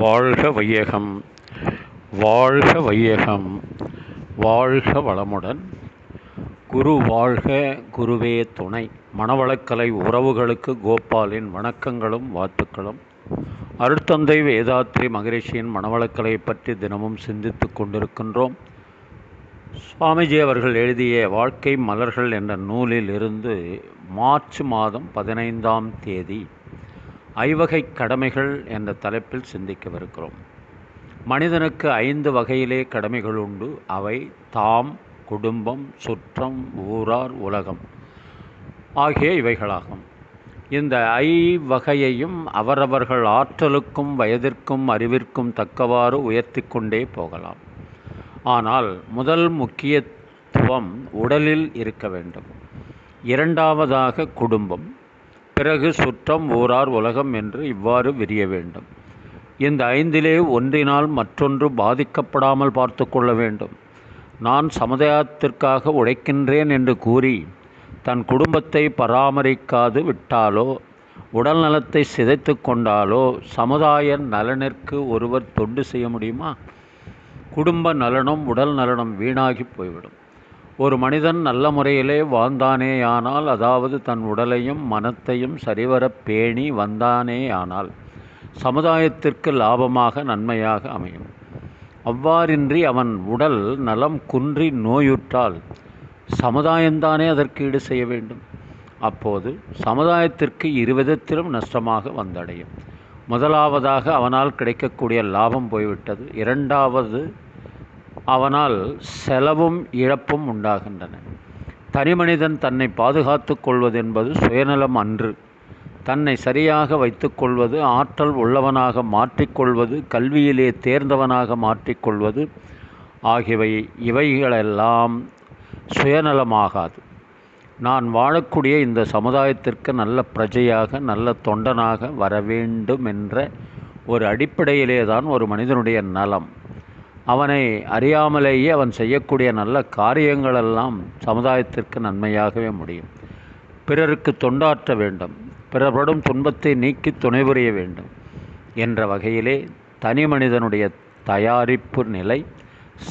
வாழ்க வையகம், வாழ்க வையகம், வாழ்க வளமுடன். குரு வாழ்க, குருவே துணை. மனவளக்கலை உறவுகளுக்கு கோபாலின் வணக்கங்களும் வாழ்த்துக்களும். அருட்தந்தை வேதாத்ரி மகரிஷியின் மனவளக்கலை பற்றி தினமும் சிந்தித்து கொண்டிருக்கின்றோம். சுவாமிஜி அவர்கள் எழுதிய வாழ்க்கை மலர்கள் என்ற நூலில் இருந்து மார்ச் மாதம் 15ஆம் தேதி ஐவகை கடமைகள் என்ற தலைப்பில் சிந்திக்கவிருக்கிறோம். மனிதனுக்கு 5 வகையிலே கடமைகள் உண்டு. அவை தாம், குடும்பம், சுற்றம், ஊரார், உலகம் ஆகிய இவைகளாகும். இந்த ஐவகையையும் அவரவர்கள் ஆற்றலுக்கும் வயதிற்கும் அறிவிற்கும் தக்கவாறு உயர்த்தி கொண்டே போகலாம். ஆனால் முதல் முக்கியத்துவம் உடலில் இருக்க வேண்டும். இரண்டாவதாக குடும்பம், பிறகு சுற்றம், ஊரார், உலகம் என்று இவ்வாறு விரிய வேண்டும். இந்த 5 ஒன்றினால் மற்றொன்று பாதிக்கப்படாமல் பார்த்து கொள்ள வேண்டும். நான் சமுதாயத்திற்காக உழைக்கின்றேன் என்று கூறி தன் குடும்பத்தை பராமரிக்காது விட்டாலோ, உடல் நலத்தை சிதைத்து கொண்டாலோ சமுதாய நலனிற்கு ஒருவர் தொண்டு செய்ய முடியுமா? குடும்ப நலனும் உடல் நலனும் வீணாகி போய்விடும். ஒரு மனிதன் நல்ல முறையிலே வாழ்ந்தானேயானால், அதாவது தன் உடலையும் மனத்தையும் சரிவர பேணி வந்தானேயானால் சமுதாயத்திற்கு லாபமாக நன்மையாக அமையும். அவ்வாறின்றி அவன் உடல் நலம் குன்றி நோயுற்றால் சமுதாயம்தானே அதற்கு ஈடு செய்ய வேண்டும். அப்போது சமுதாயத்திற்கு இருவிதத்திலும் நஷ்டமாக வந்தடையும். முதலாவதாக அவனால் கிடைக்கக்கூடிய லாபம் போய்விட்டது. இரண்டாவது, அவனால் செலவும் இழப்பும் உண்டாகின்றன. தனிமனிதன் தன்னை பாதுகாத்து கொள்வதென்பது சுயநலம் அன்று. தன்னை சரியாக வைத்து கொள்வது, ஆற்றல் உள்ளவனாக மாற்றிக்கொள்வது, கல்வியிலே தேர்ந்தவனாக மாற்றிக்கொள்வது இவைகளெல்லாம் சுயநலமாகாது. நான் வாழக்கூடிய இந்த சமுதாயத்திற்கு நல்ல பிரஜையாக, நல்ல தொண்டனாக வர வேண்டும் என்ற ஒரு அடிப்படையிலே தான் ஒரு மனிதனுடைய நலம். அவனை அறியாமலேயே அவன் செய்யக்கூடிய நல்ல காரியங்களெல்லாம் சமுதாயத்திற்கு நன்மையாகவே முடியும். பிறருக்கு தொண்டாற்ற வேண்டும், பிறர்படும் துன்பத்தை நீக்கி துணை புரிய வேண்டும் என்ற வகையிலே தனி மனிதனுடைய தயாரிப்பு நிலை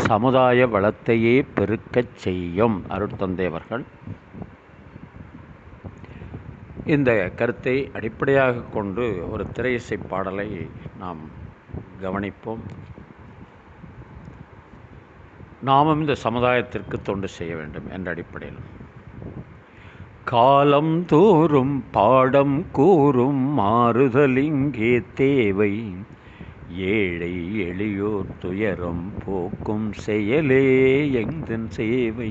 சமுதாய வளத்தையே பெருக்கச் செய்யும். அருட்தந்தை அவர்கள் இந்த கருத்தை அடிப்படையாக கொண்டு ஒரு திரையிசை பாடலை நாம் கவனிப்போம். நாமும் இந்த சமுதாயத்திற்கு தொண்டு செய்ய வேண்டும் என்ற அடிப்படையில். காலம் தோறும் பாடம் கூறும் மாறுதல் இங்கே தேவை. ஏழை எளியோர் துயரம் போக்கும் செயலே எந்தன் சேவை.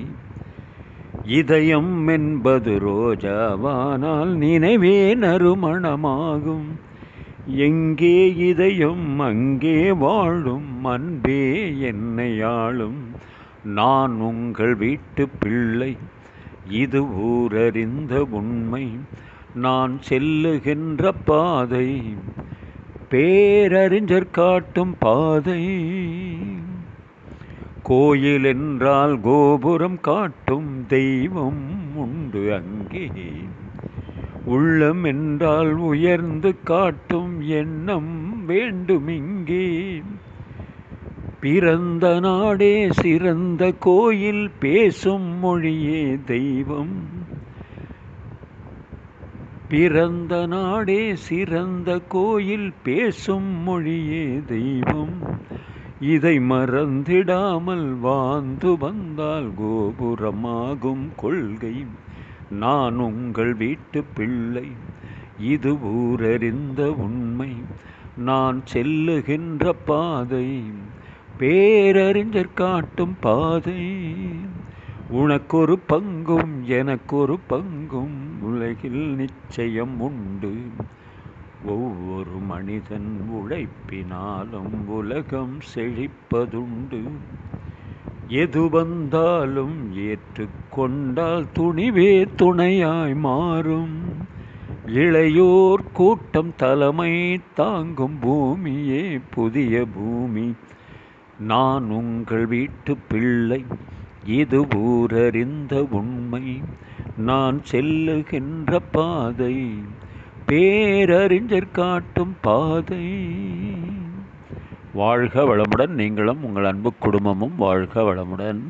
இதயம் என்பது ரோஜாவானால் நினைவே நறுமணமாகும். எங்கே இதயம் அங்கே வாழும் அன்பே என்னை ஆளும். நான் உங்கள் வீட்டு பிள்ளை, இது ஊரறிந்த உண்மை. நான் செல்லுகின்ற பாதை பேரறிஞர் காட்டும் பாதை. கோயில் என்றால் கோபுரம் காட்டும் தெய்வம் உண்டு அங்கே. உள்ளம் என்றால் உயர்ந்து காட்டும் எண்ணம் வேண்டும் இங்கே. பிறந்த நாடே சிறந்த கோயில், பேசும் மொழியே தெய்வம். பிறந்த நாடே சிறந்த கோயில், பேசும் மொழியே தெய்வம். இதை மறந்திடாமல் வாழ்ந்து வந்தால் கோபுரமாகும் கொள்கை. நான் உங்கள் வீட்டு பிள்ளை, இது ஊரறிந்த உண்மை. நான் செல்லுகின்ற பாதை பேரறிஞர் காட்டும் பாதை. உனக்கொரு பங்கும் எனக்கொரு பங்கும் உலகில் நிச்சயம் உண்டு. ஒவ்வொரு மனிதன் உழைப்பினாலும் உலகம் செழிப்பதுண்டு. எது வந்தாலும் ஏற்றுக்கொண்டால் துணிவே துணையாய் மாறும். இளையோர் கூட்டம் தலைமை தாங்கும் பூமியே புதிய பூமி. நான் உங்கள் வீட்டு பிள்ளை, இது ஊரறிந்த உண்மை. நான் செல்லுகின்ற பாதை பேரறிஞர் காட்டும் பாதை. வாழ்க வளமுடன். நீங்களும் உங்கள் அன்பு குடும்பமும் வாழ்க வளமுடன்.